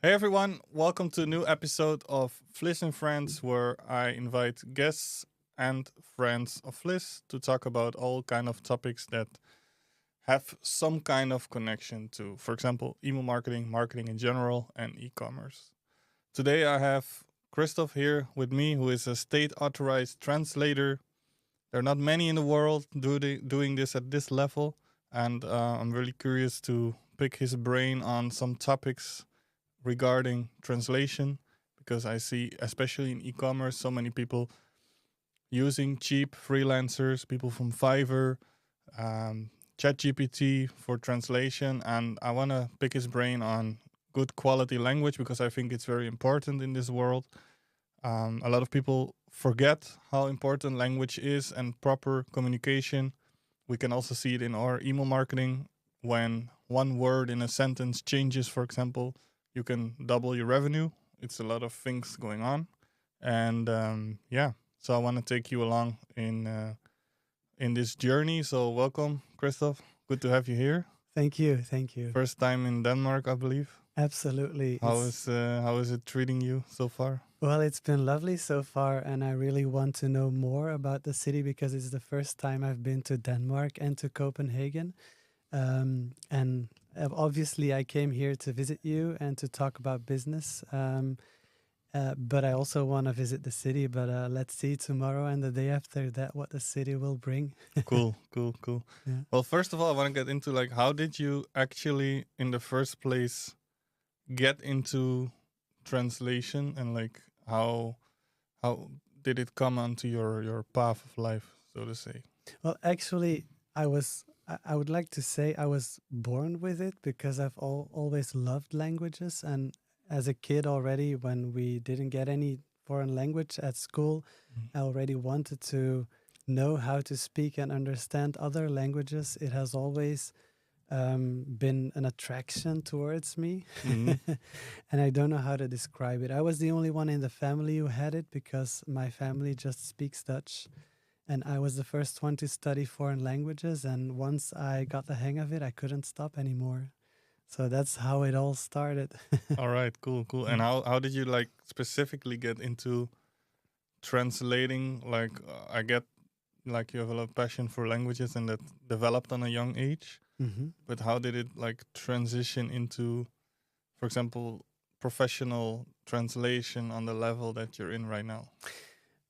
Hey everyone, welcome to a new episode of Flizz and Friends, where I invite guests and friends of Flizz to talk about all kind of topics that have some kind of connection to, for example, email marketing, marketing in general, and e-commerce. Today I have Christoph here with me, who is a state authorized translator. There are not many in the world doing this at this level, and I'm really curious to pick his brain on some topics regarding translation because I see, especially in e-commerce, so many people using cheap freelancers, people from Fiverr, um, ChatGPT for translation, and I want to pick his brain on good quality language because I think it's very important in this world. A lot of people forget how important language is and proper communication. We can also see it in our email marketing when one word in a sentence changes, for example, you can double your revenue. It's a lot of things going on. And yeah, so I want to take you along in this journey. So welcome, Christoph. Good to have you here. Thank you. Thank you. First time in Denmark, I believe. Absolutely. It's How is it treating you so far? well, it's been lovely so far, and I really want to know more about the city because it's the first time I've been to Denmark and to Copenhagen. And obviously, I came here to visit you and to talk about business. But I also want to visit the city. But let's see tomorrow and the day after that what the city will bring. Cool, cool, cool. Yeah. Well, first of all, I want to get into like how did you actually in the first place get into translation and like how did it come onto your path of life, so to say? Well, actually, I would like to say I was born with it because I've always loved languages. And as a kid already, when we didn't get any foreign language at school, Mhm. I already wanted to know how to speak and understand other languages. It has always been an attraction towards me. Mhm. And I don't know how to describe it. I was the only one in the family who had it because my family just speaks Dutch. And I was the first one to study foreign languages. And once I got the hang of it, I couldn't stop anymore. So that's how it all started. All right, cool, cool. And Mm. how did you like specifically get into translating? Like I get like you have a lot of passion for languages and that developed on a young age. Mhm. But how did it like transition into, for example, professional translation on the level that you're in right now?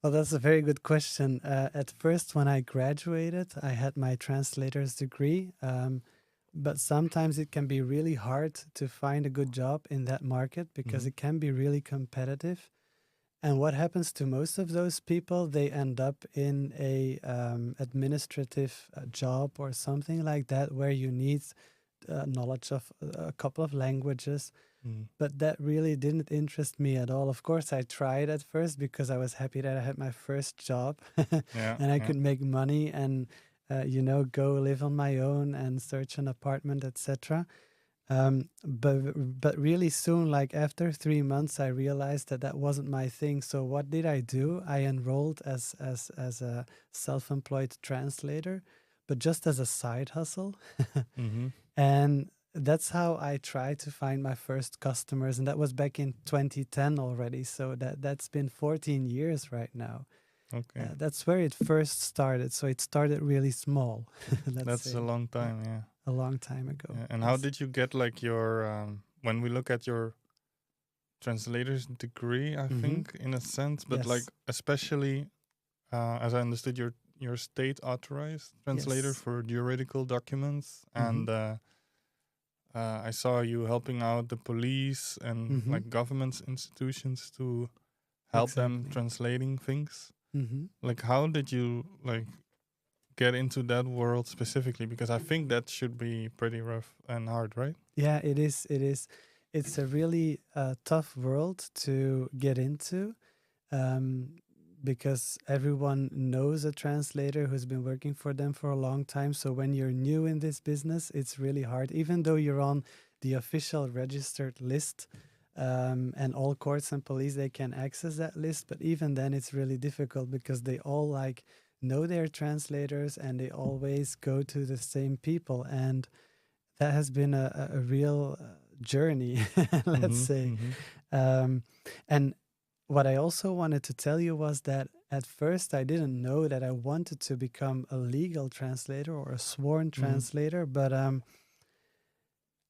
Well, that's a very good question. At first, when I graduated, I had my translator's degree. But sometimes it can be really hard to find a good job in that market because Hmm. it can be really competitive. And what happens to most of those people? They end up in a administrative job or something like that, where you need knowledge of a couple of languages. Hmm. But that really didn't interest me at all. Of course, I tried at first because I was happy that I had my first job Yeah, and I yeah. could make money and go live on my own and search an apartment, etc. But really soon, like after 3 months, I realized that that wasn't my thing. So what did I do? I enrolled as a self-employed translator, but just as a side hustle. Hmm. And that's how I tried to find my first customers, and that was back in 2010 already. So that's been 14 years right now. Okay, That's where it first started. So it started really small, let's that's a say. long Yeah, time. Yeah. a long time ago. Yeah. And how Yes. did you get like your when we look at your translator's degree, I Hmm. think in a sense, but like Yes. especially as I understood, your state authorized translator Yes. for juridical documents, Hmm. and I saw you helping out the police and Hmm. like government institutions to help them Exactly. translating things. Hmm. Like, how did you like get into that world specifically? Because I think that should be pretty rough and hard, right? Yeah, it is. It is. It's a really tough world to get into. um, because everyone knows a translator who's been working for them for a long time. So when you're new in this business, it's really hard, even though you're on the official registered list. And all courts and police, they can access that list, but even then it's really difficult because they all like know their translators and they always go to the same people. And that has been a real journey, let's say. And what I also wanted to tell you was that at first I didn't know that I wanted to become a legal translator or a sworn translator, but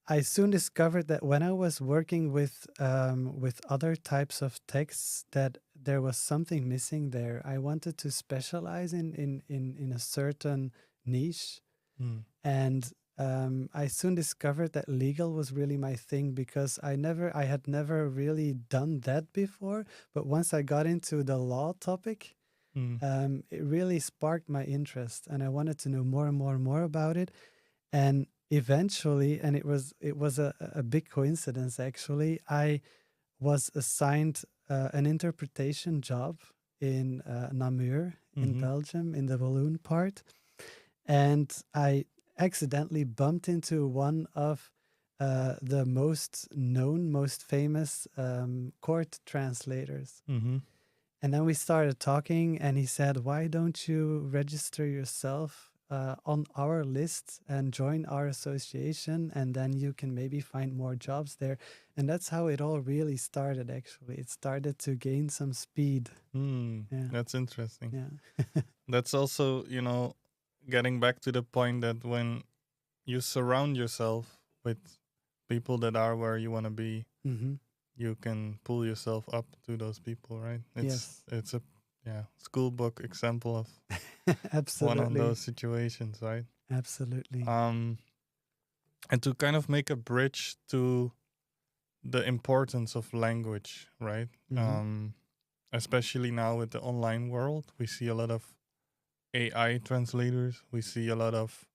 I soon discovered that when I was working with other types of texts, that there was something missing there. I wanted to specialize in a certain niche, and I soon discovered that legal was really my thing, because I had never really done that before. But once I got into the law topic, it really sparked my interest, and I wanted to know more and more and more about it. And eventually, and it was a big coincidence actually, I was assigned an interpretation job in Namur in Belgium, in the Walloon part, and I accidentally bumped into one of the most known, most famous court translators. And then we started talking, and he said, "Why don't you register yourself on our list and join our association, and then you can maybe find more jobs there." And that's how it all really started, actually. It started to gain some speed. Yeah. That's interesting. Yeah. That's also, getting back to the point that when you surround yourself with people that are where you want to be, you can pull yourself up to those people, right? It's a school book example of Absolutely. one of those situations, right? Absolutely. And to kind of make a bridge to the importance of language, right? Especially now with the online world, we see a lot of AI translators. We see a lot of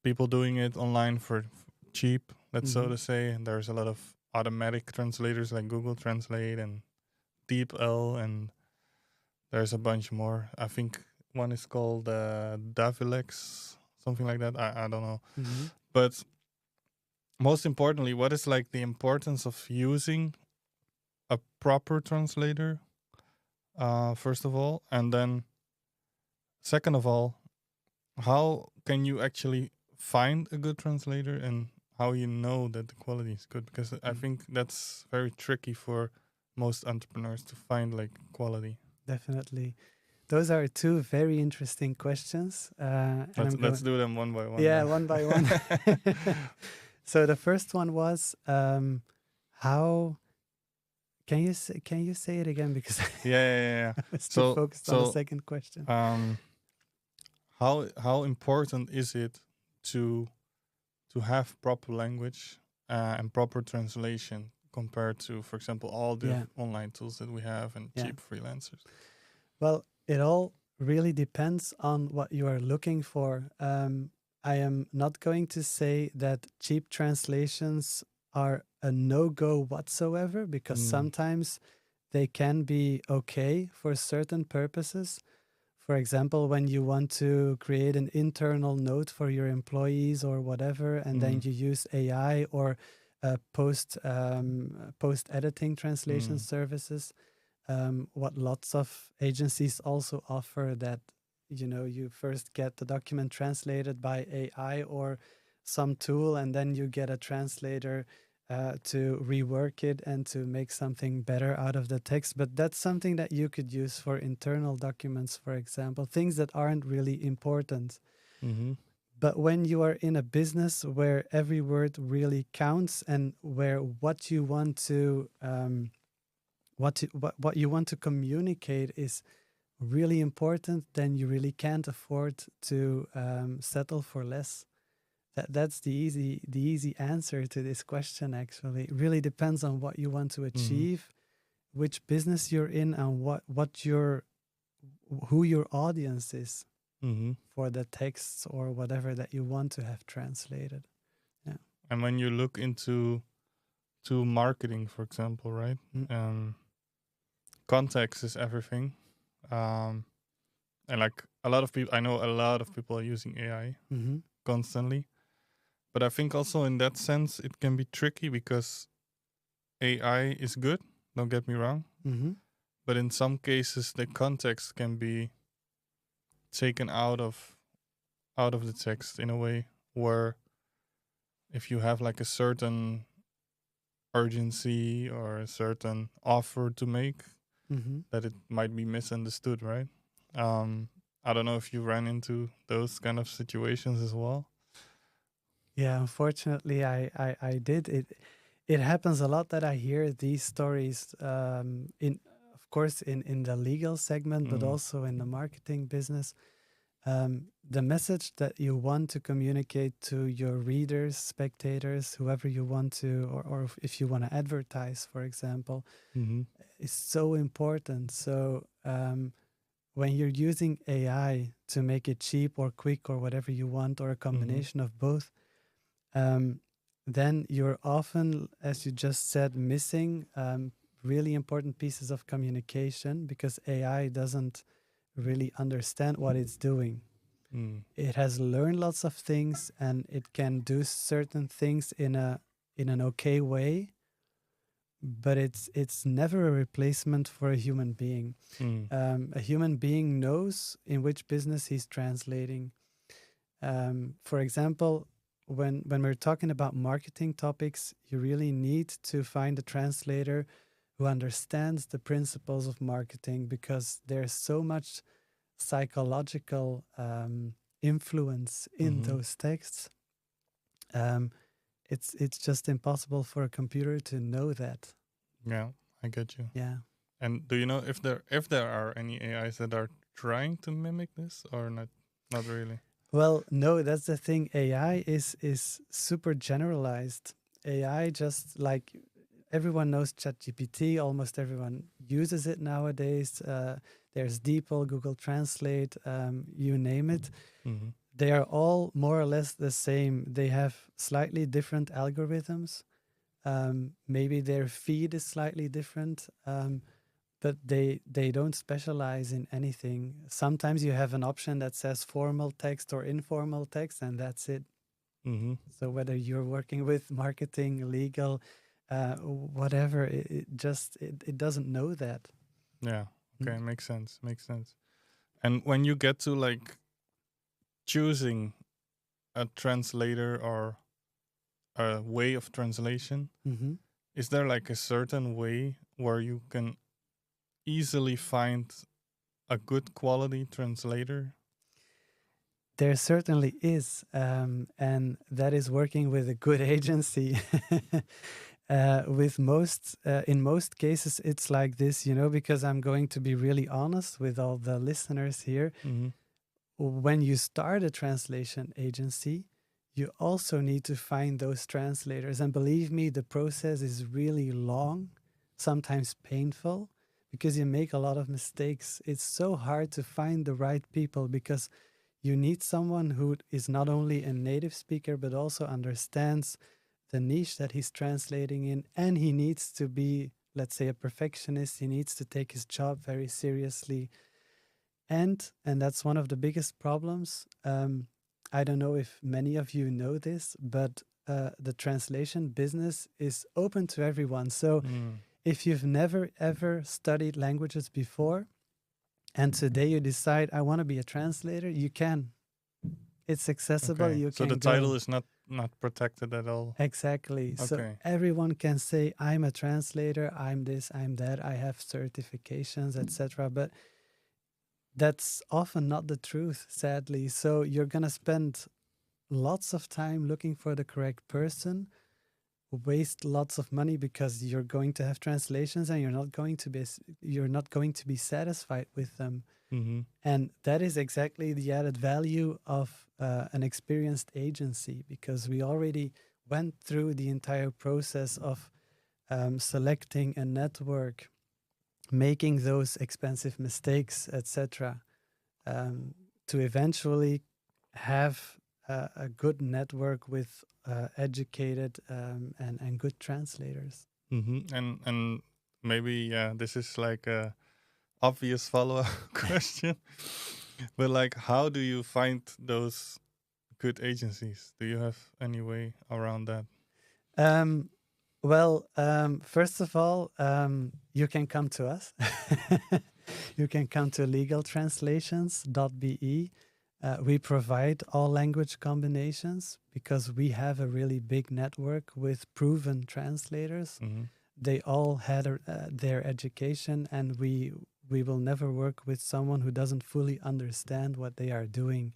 people doing it online for cheap, let's so to say. And there's a lot of automatic translators like Google Translate and DeepL, and there's a bunch more. I think one is called Davilex, something like that. I don't know. But most importantly, what is like the importance of using a proper translator, first of all, and then second of all, how can you actually find a good translator, and how you know that the quality is good? Because I think that's very tricky for most entrepreneurs to find like quality. Definitely. Those are two very interesting questions. Let's do them one by one. Yeah, one by one. So the first one was how. Can you say it again, because yeah. I was too focused on the second question. How important is it to have proper language and proper translation compared to, for example, all the online tools that we have and cheap freelancers? Well, it all really depends on what you are looking for. I am not going to say that cheap translations are a no-go whatsoever, because sometimes they can be okay for certain purposes. For example, when you want to create an internal note for your employees or whatever, and then you use AI or post-editing translation services, what lots of agencies also offer, that you first get the document translated by AI or some tool, and then you get a translator to rework it and to make something better out of the text. But that's something that you could use for internal documents, for example, things that aren't really important. But when you are in a business where every word really counts, and where what you want to what you want to communicate is really important, then you really can't afford to settle for less. That's the easy answer to this question. Actually, it really depends on what you want to achieve, which business you're in, and who your audience is for the texts or whatever that you want to have translated. Yeah. And when you look into marketing, for example, right? Context is everything. And like a lot of people, I know a lot of people are using AI constantly. But I think also in that sense, it can be tricky, because AI is good, don't get me wrong. But in some cases, the context can be taken out of the text in a way where if you have like a certain urgency or a certain offer to make, Mm-hmm. that it might be misunderstood, right? Um, I don't know if you ran into those kind of situations as well. Yeah, unfortunately, I did. It happens a lot that I hear these stories in, of course, in the legal segment, but Mm. also in the marketing business. The message that you want to communicate to your readers, spectators, whoever you want to, or if you want to advertise, for example, Mm-hmm. is so important. So when you're using AI to make it cheap or quick or whatever you want, or a Mm-hmm. combination of both, um, then you're often, as you just said, missing really important pieces of communication because AI doesn't really understand what it's doing. Mm. It has learned lots of things and it can do certain things in an okay way, but it's never a replacement for a human being. Mm. A human being knows in which business he's translating. For example, when we're talking about marketing topics, you really need to find a translator who understands the principles of marketing because there's so much psychological influence in Mm-hmm. those texts. Um, it's just impossible for a computer to know that. Yeah, I get you. Yeah. And do you know if there are any AIs that are trying to mimic this or not? Not really. Well, no, that's the thing. AI is super generalized. AI just like everyone knows ChatGPT. Almost everyone uses it nowadays. There's DeepL, Google Translate, you name it. Mm-hmm. They are all more or less the same. They have slightly different algorithms. Maybe their feed is slightly different. But they don't specialize in anything. Sometimes you have an option that says formal text or informal text, and that's it. Mm-hmm. So whether you're working with marketing, legal, whatever, it doesn't know that. Yeah. Mm. Okay. Makes sense. Makes sense. And when you get to like choosing a translator or a way of translation, Mm-hmm. is there like a certain way where you can easily find a good quality translator? There certainly is, and that is working with a good agency. With in most cases, it's like this, because I'm going to be really honest with all the listeners here. Mm-hmm. When you start a translation agency, you also need to find those translators. And believe me, the process is really long, sometimes painful, because you make a lot of mistakes. It's so hard to find the right people because you need someone who is not only a native speaker, but also understands the niche that he's translating in. And he needs to be, let's say, a perfectionist. He needs to take his job very seriously, and that's one of the biggest problems. I don't know if many of you know this, but the translation business is open to everyone. So Mm. if you've never ever studied languages before, and today you decide I want to be a translator, you can. It's accessible. Okay. You So the can title go. is not protected at all. Exactly. So Okay. everyone can say I'm a translator. I'm this. I'm that. I have certifications, etc. But that's often not the truth, sadly. So you're going to spend lots of time looking for the correct person, waste lots of money because you're going to have translations and you're not going to be satisfied with them. Mm-hmm. And that is exactly the added value of an experienced agency, because we already went through the entire process of selecting a network, making those expensive mistakes, etc., to eventually have a good network with educated and good translators. Mm-hmm. And maybe yeah, this is like a obvious follow-up question, but like, how do you find those good agencies? Do you have any way around that? Um, First of all, you can come to us. You can come to legaltranslations.be. We provide all language combinations because we have a really big network with proven translators. Mm-hmm. They all had their education, and we will never work with someone who doesn't fully understand what they are doing.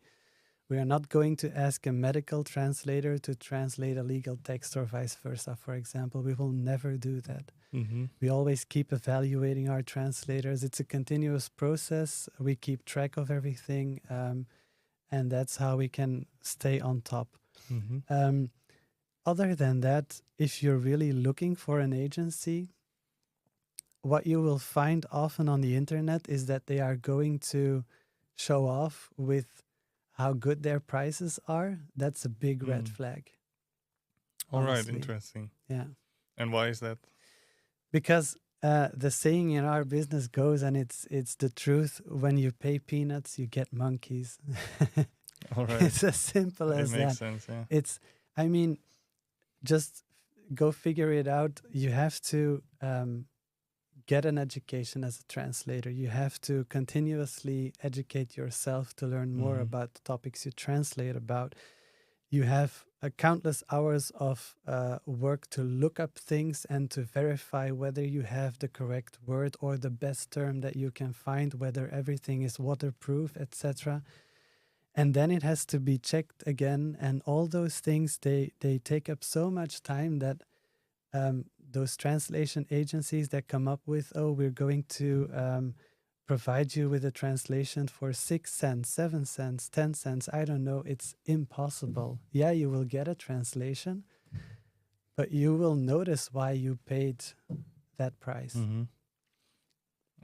We are not going to ask a medical translator to translate a legal text or vice versa, for example. We will never do that. Mm-hmm. We always keep evaluating our translators. It's a continuous process. We keep track of everything, and that's how we can stay on top. Mm-hmm. Other than that, if you're really looking for an agency, what you will find often on the internet is that they are going to show off with how good their prices are. That's a big red flag. All right, Honestly. interesting. Yeah. And why is that? Because the saying in our business goes, and it's the truth: when you pay peanuts, you get monkeys. All right. It's as simple as It makes that. sense, yeah. It's, I mean, just go figure it out. You have to get an education as a translator. You have to continuously educate yourself to learn more about the topics you translate about. You have countless hours of work to look up things and to verify whether you have the correct word or the best term that you can find, whether everything is waterproof, etc. And then it has to be checked again. And all those things, they take up so much time that those translation agencies that come up with, oh, we're going to provide you with a translation for 6 cents, 7 cents, 10 cents, I don't know, it's impossible. Yeah, you will get a translation, but you will notice why you paid that price. Mm-hmm.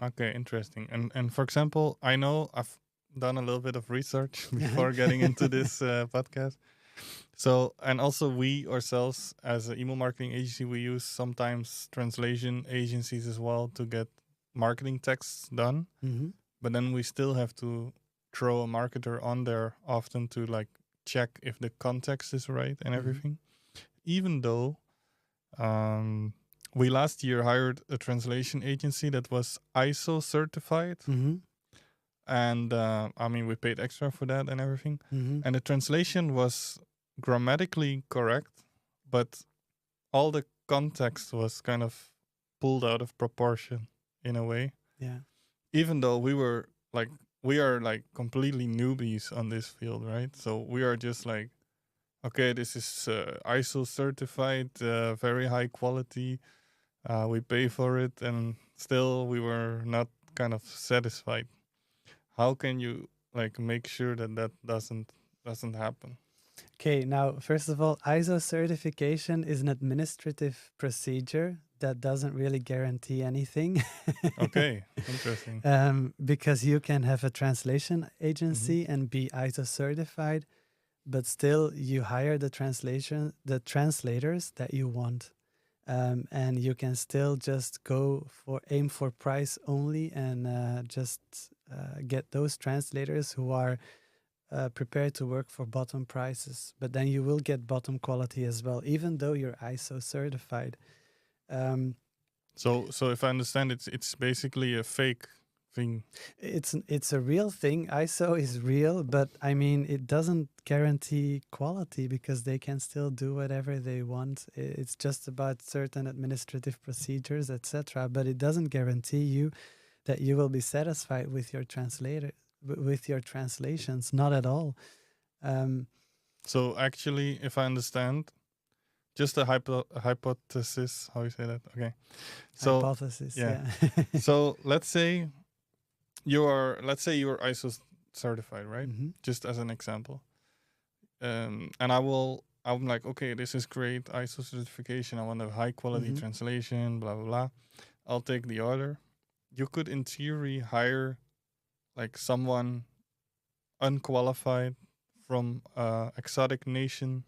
Okay, interesting. And for example, I know I've done a little bit of research before getting into this podcast. So, and also we ourselves as an email marketing agency, we use sometimes translation agencies as well to get marketing texts done. Mm-hmm. But then we still have to throw a marketer on there often to like check if the context is right and everything. Even though we last year hired a translation agency that was ISO certified. And I mean, we paid extra for that and everything. And the translation was grammatically correct, but all the context was kind of pulled out of proportion in a way. Yeah. Even though we are like completely newbies on this field, right? So we are just like, okay, this is ISO certified, very high quality. We pay for it, and still we were not kind of satisfied. How can you like make sure that that doesn't happen? Okay, now, first of all, ISO certification is an administrative procedure that doesn't really guarantee anything. Okay, interesting. Because you can have a translation agency and be ISO certified, but still you hire the translators that you want. And you can still just aim for price only and just get those translators who are prepared to work for bottom prices, but then you will get bottom quality as well, even though you're ISO certified. So if I understand, it's basically a fake thing. It's a real thing. ISO is real, but I mean, it doesn't guarantee quality because they can still do whatever they want. It's just about certain administrative procedures, etc. But it doesn't guarantee you that you will be satisfied with your with your translations. Not at all. So actually, if I understand, just a hypothesis. How you say that? Okay. So Hypothesis. yeah. Yeah. So let's say you're ISO certified, right? Just as an example. And I'm like, okay, this is great, ISO certification. I want a high quality translation, blah blah blah. I'll take the order. You could, in theory, hire like someone unqualified from exotic nation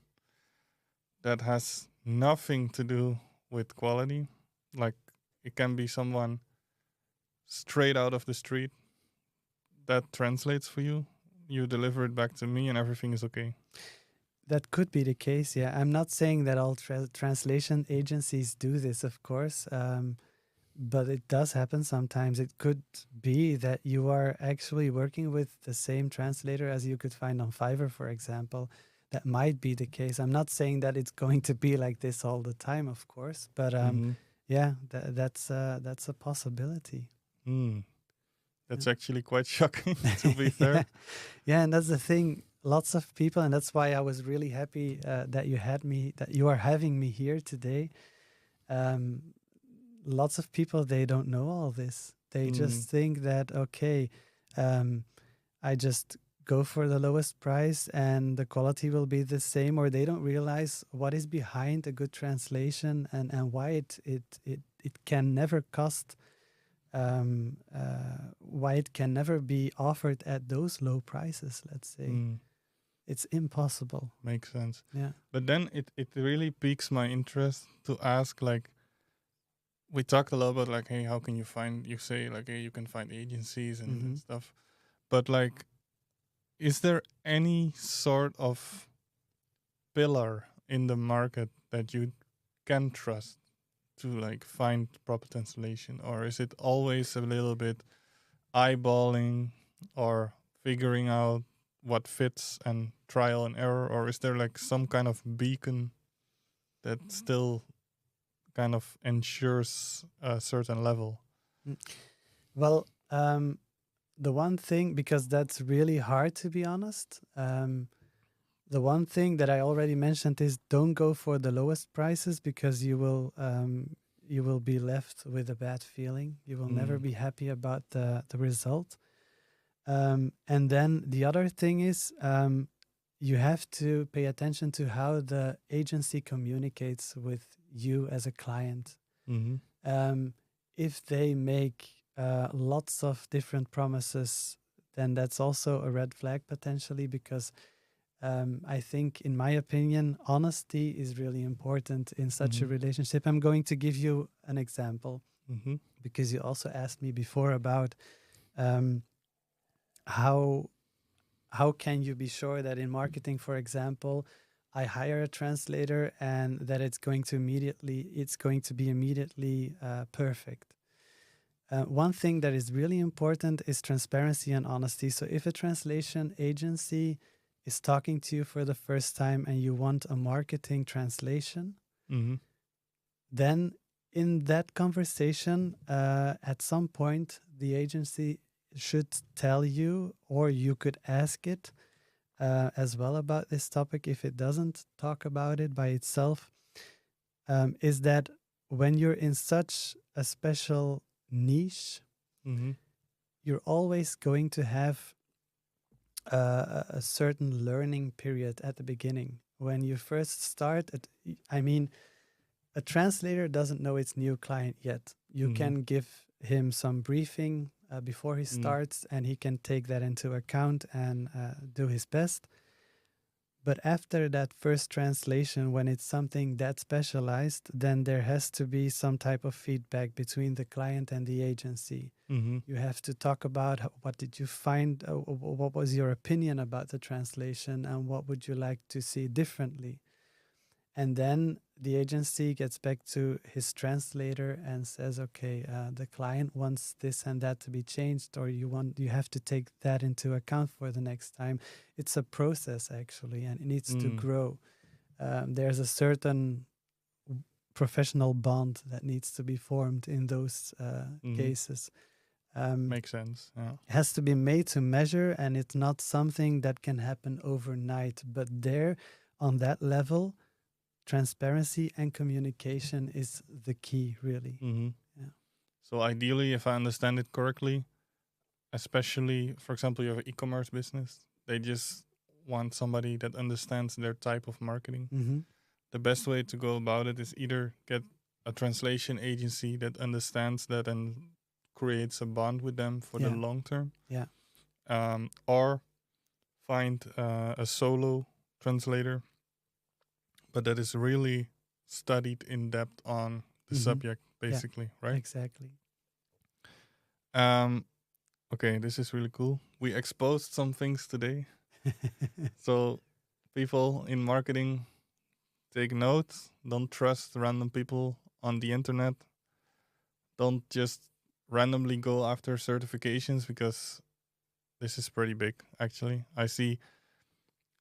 that has nothing to do with quality. Like it can be someone straight out of the street that translates for you. You deliver it back to me, and everything is okay. That could be the case. Yeah, I'm not saying that all translation agencies do this, of course. but it does happen sometimes. It could be that you are actually working with the same translator as you could find on Fiverr, for example. That might be the case. I'm not saying that it's going to be like this all the time, of course, but Mm-hmm. yeah, that's a possibility. Mm. That's Yeah. actually quite shocking, to be fair. Yeah, and that's the thing. Lots of people, and that's why I was really happy that you are having me here today. Um, Lots of people, they don't know all this. They Mm. just think that okay, um, I just go for the lowest price and the quality will be the same, or they don't realize what is behind a good translation and why it can never cost why it can never be offered at those low prices, let's say. Mm. It's impossible. Makes sense. Yeah. But then it really piques my interest to ask, like, we talked a lot about, like, hey, how can you find, you say, like, hey, you can find agencies and Hmm. stuff. But, like, is there any sort of pillar in the market that you can trust to, like, find proper translation? Or is it always a little bit eyeballing or figuring out what fits and trial and error? Or is there, like, some kind of beacon that still kind of ensures a certain level? Mm. Well, the one thing, because that's really hard to be honest, the one thing that I already mentioned is don't go for the lowest prices because you will be left with a bad feeling. You will never Mm. be happy about the result. And then the other thing is you have to pay attention to how the agency communicates with you as a client. Mm-hmm. Um, if they make lots of different promises, then that's also a red flag potentially because I think, in my opinion, honesty is really important in such Mm-hmm. a relationship. I'm going to give you an example Mm-hmm. because you also asked me before about um, how can you be sure that in marketing, for example, I hire a translator and that it's going to be immediately perfect. One thing that is really important is transparency and honesty. So if a translation agency is talking to you for the first time and you want a marketing translation, Mm-hmm. then in that conversation, at some point, the agency should tell you, or you could ask it as well about this topic if it doesn't talk about it by itself, is that when you're in such a special niche, Mm-hmm. you're always going to have a certain learning period at the beginning. When you first start, I mean, a translator doesn't know its new client yet. You Mm-hmm. can give him some briefing before he Mm. starts, and he can take that into account and do his best. But after that first translation, when it's something that specialized, then there has to be some type of feedback between the client and the agency. Mm-hmm. You have to talk about what did you find, what was your opinion about the translation, and what would you like to see differently. And then the agency gets back to his translator and says, okay, the client wants this and that to be changed, or you have to take that into account for the next time. It's a process actually, and it needs to Mm. grow. There's a certain professional bond that needs to be formed in those Mm-hmm. cases. Um, Makes sense. Yeah. it has to be made to measure, and it's not something that can happen overnight. But there, on that level, transparency and communication is the key, really. Mm-hmm. Yeah. So ideally, if I understand it correctly, especially, for example, you have an e-commerce business, they just want somebody that understands their type of marketing. Mm-hmm. The best way to go about it is either get a translation agency that understands that and creates a bond with them for the Yeah. long term, Yeah. or find a solo translator, but that is really studied in depth on the Mm-hmm. subject, Yeah. basically, right? Exactly. Um, okay, this is really cool. We exposed some things today. So, people in marketing, take notes. Don't trust random people on the internet. don't just randomly go after certifications, because this is pretty big, actually. I see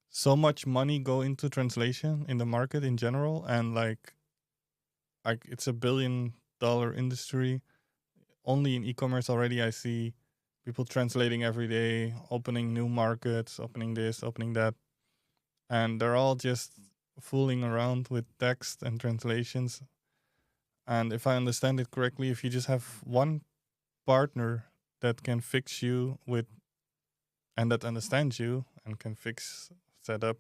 so much money go into translation in the market in general, and like it's a $1 billion industry. Only in e-commerce already I see people translating every day, opening new markets, opening this, opening that, and they're all just fooling around with text and translations. And if I understand it correctly, if you just have one partner that can fix you with, and that understands you and can set up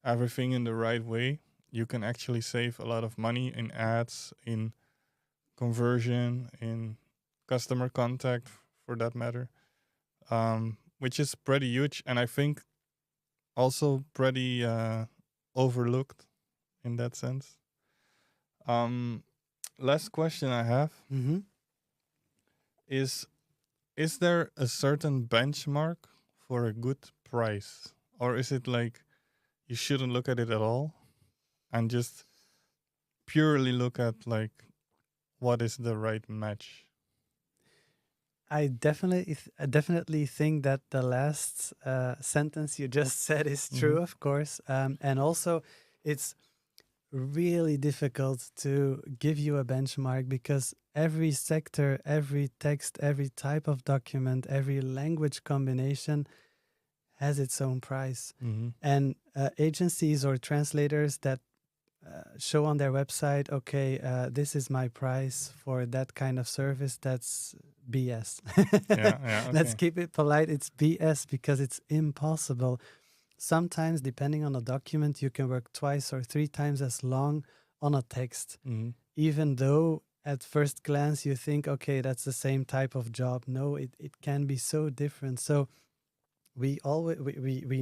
everything in the right way, you can actually save a lot of money in ads, in conversion, in customer contact, for that matter, which is pretty huge, and I think also pretty overlooked in that sense. Um, Last question I have Mm-hmm. is there a certain benchmark for a good price, or is it like you shouldn't look at it at all and just purely look at like what is the right match? I definitely think that the last sentence you just said is Mm-hmm. true, of course, and also it's really difficult to give you a benchmark because every sector, every text, every type of document, every language combination has its own price. Mm-hmm. And agencies or translators that show on their website, okay, this is my price for that kind of service, that's BS. Yeah, Let's okay. keep it polite. It's BS because it's impossible. Sometimes, depending on the document, you can work twice or three times as long on a text, Mm-hmm. even though at first glance you think, okay, that's the same type of job. No, it can be so different. So we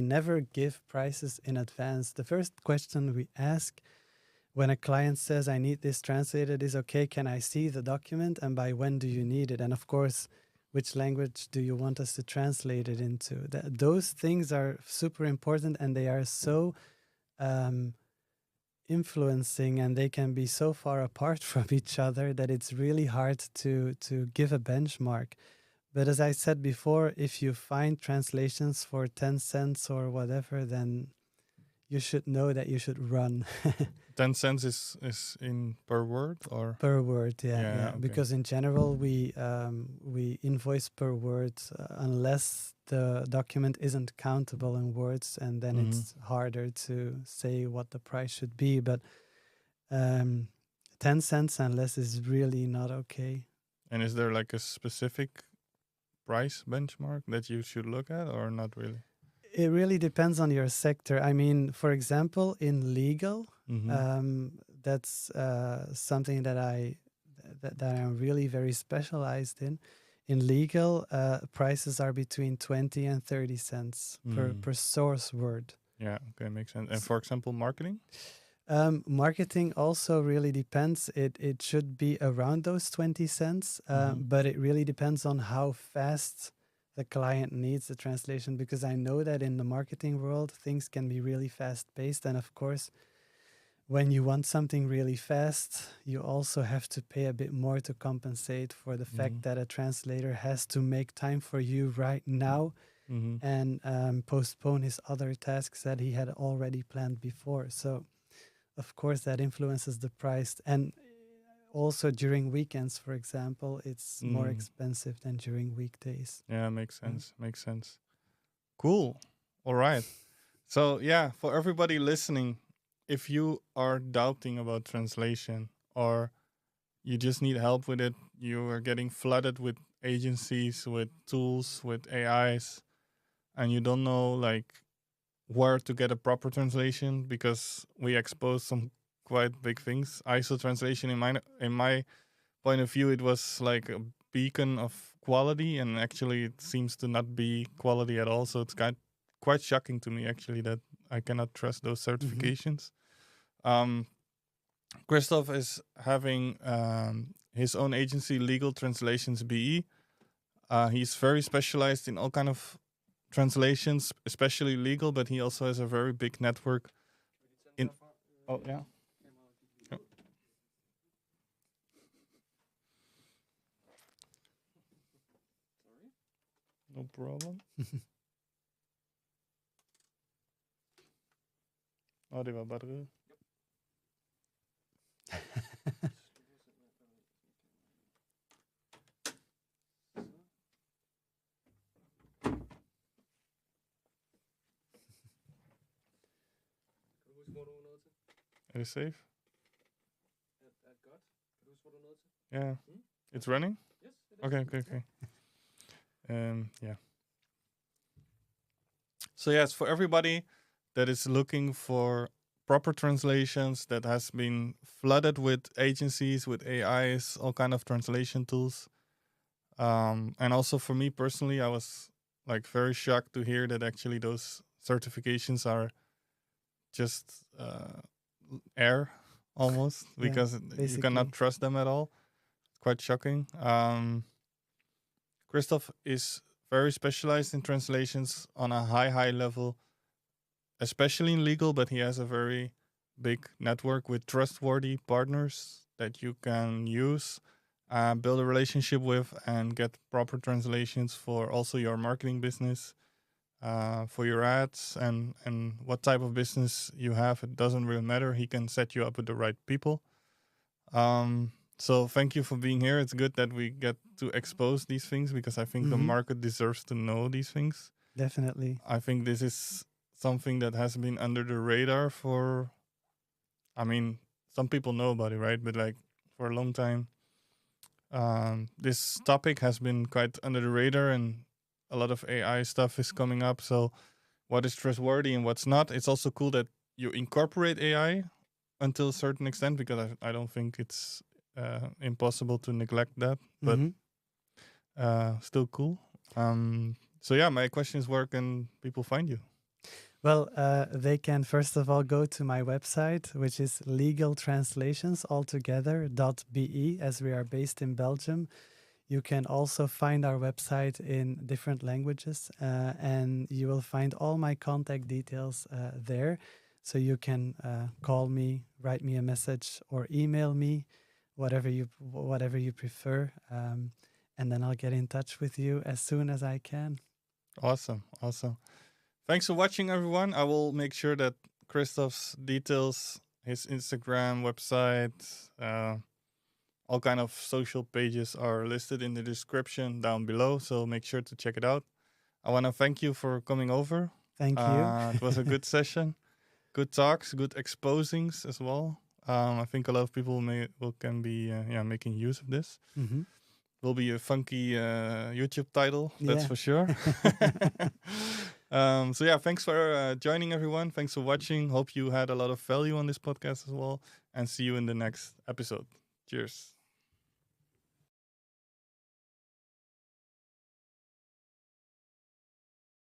never give prices in advance. The first question we ask when a client says, I need this translated, is okay, can I see the document and by when do you need it? And of course, which language do you want us to translate it into? Those things are super important and they are so influencing and they can be so far apart from each other that it's really hard to give a benchmark. But as I said before, if you find translations for 10 cents or whatever, then you should know that you should run. 10 cents is in per word, or Per word, yeah, yeah, yeah. okay. Because in general, we invoice per word unless the document isn't countable in words, and then Mm-hmm. it's harder to say what the price should be. But um, 10 cents and less is really not okay. And is there like a specific price benchmark that you should look at, or not really? It really depends on your sector. I mean, for example, in legal, Mm-hmm. that's something that that I'm really very specialized in. In legal, prices are between 20 and 30 cents per source word. Yeah, okay, makes sense. And S- for example, marketing? Marketing also really depends. It should be around those 20 cents, Mm-hmm. but it really depends on how fast the client needs the translation, because I know that in the marketing world, things can be really fast paced. And of course, when you want something really fast, you also have to pay a bit more to compensate for the fact that a translator has to make time for you right now Mm-hmm. and postpone his other tasks that he had already planned before. So, of course, that influences the price. And also during weekends, for example, it's more expensive than during weekdays. Yeah, makes Yeah. sense. Makes sense. Cool. All right. So, yeah, for everybody listening, if you are doubting about translation, or you just need help with it, you are getting flooded with agencies, with tools, with AIs, and you don't know like where to get a proper translation, because we expose some quite big things. ISO translation, in my point of view, it was like a beacon of quality, and actually it seems to not be quality at all. So it's quite shocking to me, actually, that I cannot trust those Mhm. certifications. Um, Christoph is having his own agency, Legal Translations BE. He's very specialized in all kind of translations, especially legal, but he also has a very big network in. Oh yeah. No problem. Oh, die war batterie. Are you safe? Yeah. It's running? Yes, it is. Okay. Yeah. So yes, for everybody that is looking for proper translations, that has been flooded with agencies, with AIs, all kind of translation tools. And also for me personally, I was like very shocked to hear that actually those certifications are just air almost, because you basically. cannot trust them at all. Quite shocking. Christoph is very specialized in translations on a high level, especially in legal, but he has a very big network with trustworthy partners that you can use, build a relationship with, and get proper translations for also your marketing business, for your ads, and what type of business you have. It doesn't really matter. He can set you up with the right people. So thank you for being here. It's good that we get to expose these things, because I think the market deserves to know these things. Definitely. I think this is something that has been under the radar for, I mean, some people know about it, right? But like for a long time, this topic has been quite under the radar, and a lot of AI stuff is coming up. So what is trustworthy and what's not? It's also cool that you incorporate AI until a certain extent, because I don't think it's impossible to neglect that, but still cool. So yeah, my question is, where can people find you? Well, they can first of all go to my website, which is legaltranslationsaltogether.be, as we are based in Belgium. You can also find our website in different languages, and you will find all my contact details there. So you can call me, write me a message, or email me, whatever you prefer, and then I'll get in touch with you as soon as I can. Awesome. Thanks for watching, everyone. I will make sure that Christoph's details, his Instagram, website, all kind of social pages are listed in the description down below. So make sure to check it out. I want to thank you for coming over. Thank you. It was a good session, good talks, good exposings as well. I think a lot of people can be making use of this. Will be a funky YouTube title, that's for sure. So yeah, thanks for joining, everyone. Thanks for watching. Hope you had a lot of value on this podcast as well, and see you in the next episode. Cheers.